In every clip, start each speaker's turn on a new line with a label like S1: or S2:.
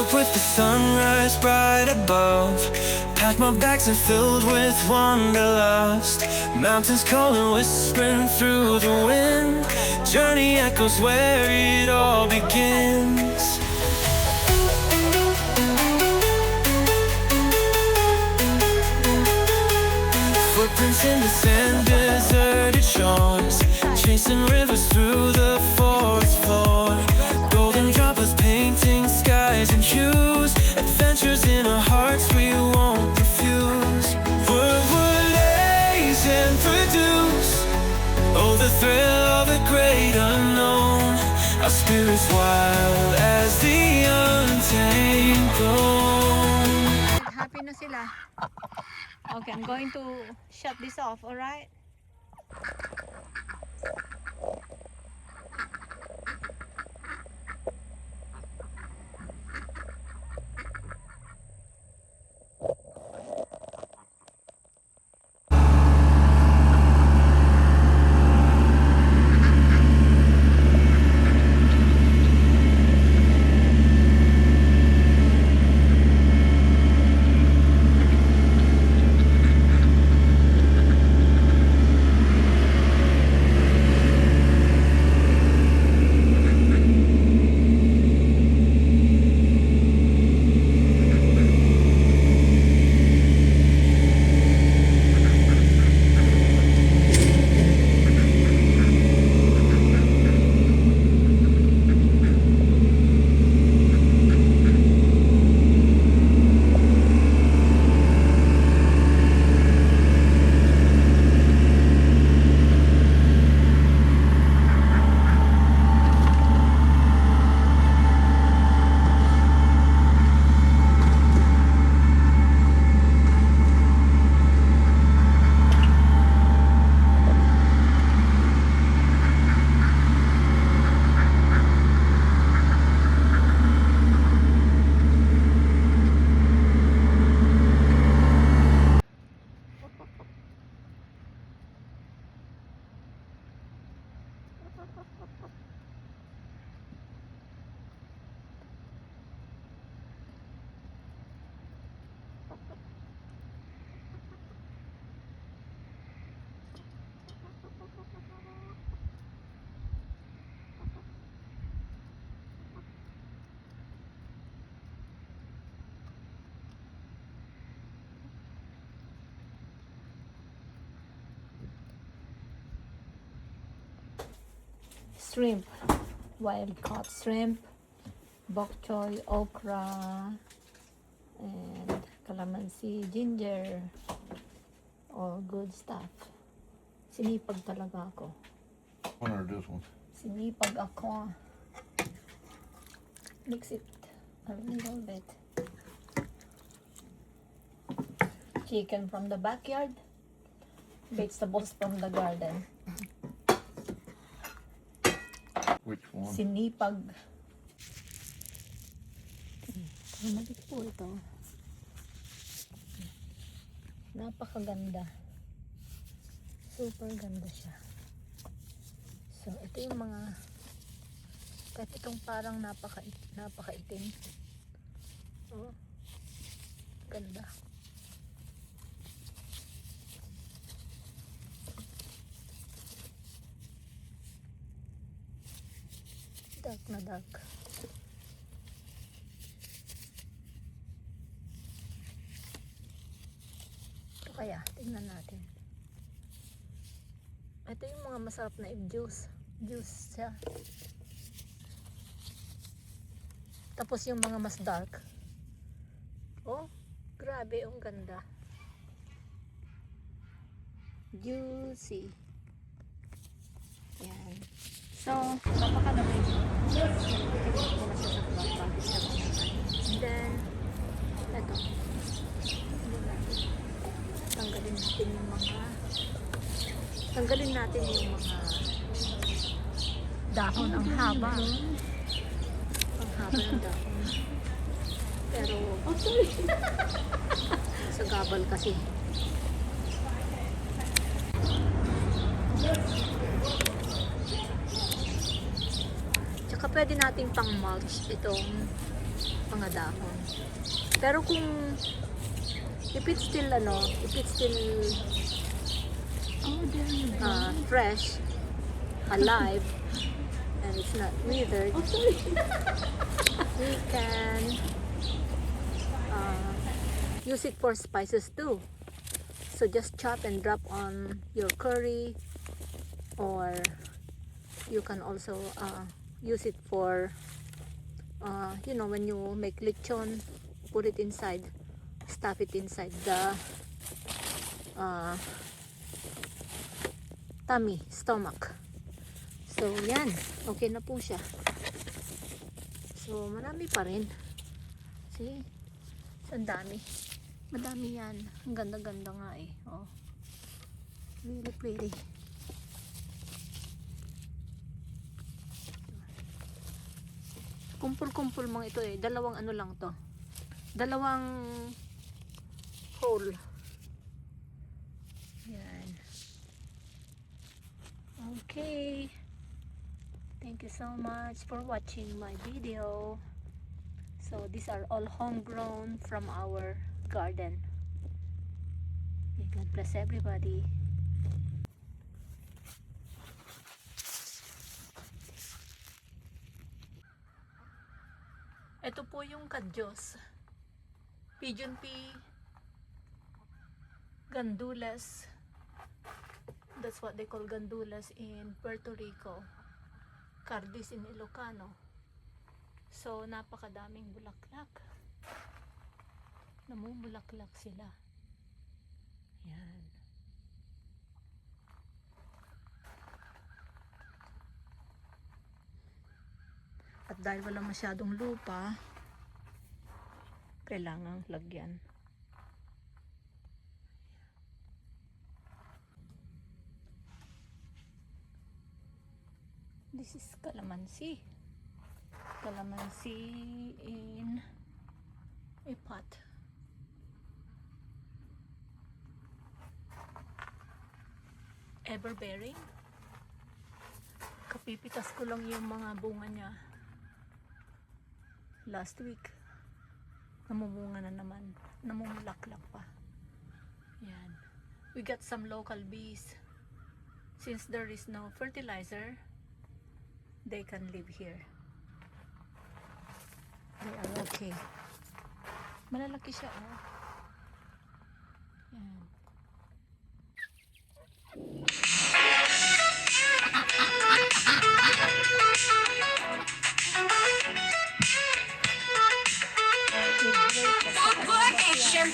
S1: up with the sunrise bright above. Packed my bags and filled with wanderlust. Mountains calling, whispering through the wind. Journey echoes where it all begins. Footprints in the sand, deserted shores. Chasing rivers through the forest floor. Golden droplets painting skies and hues. Adventures in our hearts we won't refuse. Word would lace and produce. Oh, the thrill of the great unknown. Our spirits wild as the untamed grow.
S2: Happy na sila. Okay, I'm going to shut this off, alright? Shrimp, wild caught shrimp, bok choy, okra, and calamansi, ginger, all good stuff. Sinipag talaga ako.
S3: One or this one?
S2: Sinipag ako. Mix it a little bit. Chicken from the backyard, vegetables from the garden.
S3: Which one?
S2: Sinipag. Malit po ito. Napakaganda. Super ganda siya. So, ito yung mga kahit itong parang napakaitim. Oh, ganda. Dark na dark. Ito kaya, tingnan natin. Ito yung mga masarap na juice. Juice siya. Tapos yung mga mas dark. Oh, grabe, ang ganda. Juicy. Yan. So, papakalawin. And then, ito. Tanggalin natin yung mga dahon. Ang haba. Ang haba ng dahon. Pero, sa gabal kasi. Tsaka pwede nating pang mulch itong mga dahon. Pero kung if it's still fresh, alive, and it's not withered, we can use it for spices too. So just chop and drop on your curry, or you can also use it for when you make lechon, put it inside, stuff it inside the stomach. So yan, okay na po siya. So marami pa rin. See? Ang dami. Madami yan. Ang ganda-ganda nga eh. Oh. Really pretty. Kumpul-kumpul mga ito eh. Dalawang ano lang to. Dalawang hole. Yan. Okay. Thank you so much for watching my video. So these are all homegrown from our garden. May God bless everybody. Ito po yung kadyos. Pigeon pea, gandules. That's what they call gandules in Puerto Rico. Cardis in Ilocano. So, napakadaming bulaklak. Namumulaklak sila. Yan. At dahil wala masyadong lupa, kailangang lagyan. This is calamansi. Calamansi in a pot. Everbearing. Kapipitas ko lang yung mga bunga niya last week. Namumunga na naman. Namumulaklak pa. Yan. We got some local bees. Since there is no fertilizer, they can live here. They are okay. Malalaki siya, oh. Yan.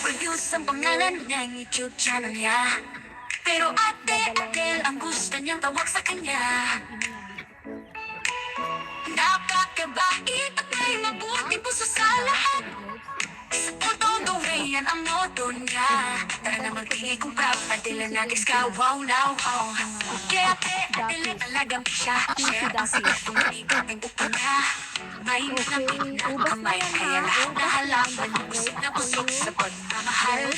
S4: Produce ang pangalan ng YouTube channel niya. Pero ate Adele ang gusto niyang tawag sa kanya. Napakabait at may mabuting puso sa lahat. Sa todo yan ang moto niya. Tara na magtingin kung proud Adele na diska. Wow now, wow. Kaya ate Adele talagang siya. Share ang siya kung ikot ang upo niya. May napit na kamay, kaya lahat na halaman busog na busog sa pagmamahal.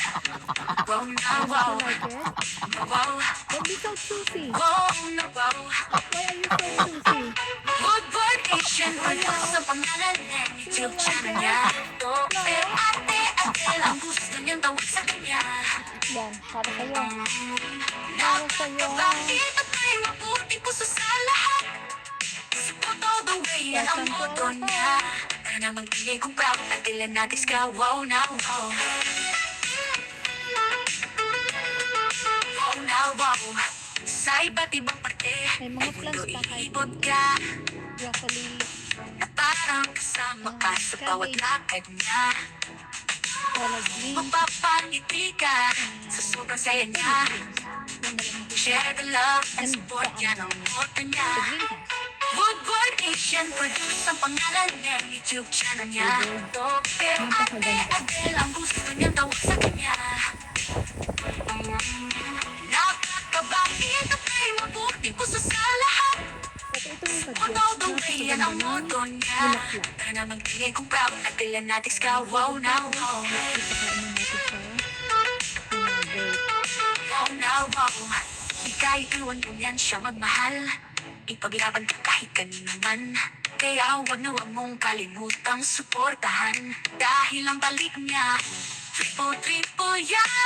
S4: Wow na wow, wow,
S2: Don't be so choosy.
S4: wow na wow.
S2: Why are you so choosy?
S4: Woodward Asian Produce ang pangalan ng YouTube channel niya. Pero ate Adele ang gusto niyang tawag sa kanya.
S2: Yan, para sa'yo.
S4: Napakabait at may mabuting puso sa lahat. Todo way yan ang moto niya. Para na magpili kung proud Adele na diska. Wow na wow. Wow na wow. Sa iba't ibang parte
S2: May mga plants
S4: mundo
S2: pa kahit
S4: iibot ka.
S2: broccoli.
S4: Na parang kasama ka sa bawat lakad niya.
S2: Collard greens.
S4: Mapapangiti ka sa sobrang saya niya.
S2: Yan na lang.
S4: Share the love and support yan ang moto niya.
S2: The greenhouse.
S4: Woodward Asian Produce ang pangalan ng YouTube channel niya. Pero ate Adele ang gusto niyang tawag sa kanya. Napakabait at may mabuting puso sa lahat.
S2: Pati ito yung
S4: Kung todo yan ang moto niya. Tara na magpili kung proud Adele na diska. Wow na wow.
S2: Ipakainin natin sa
S4: Wow na wow. Ika'y iwan mo yan siya magmahal. ipaglaban ka kahit kanino man. Kaya huwag na huwag mong kalimutang suportahan, dahil ang balik niya triple yan.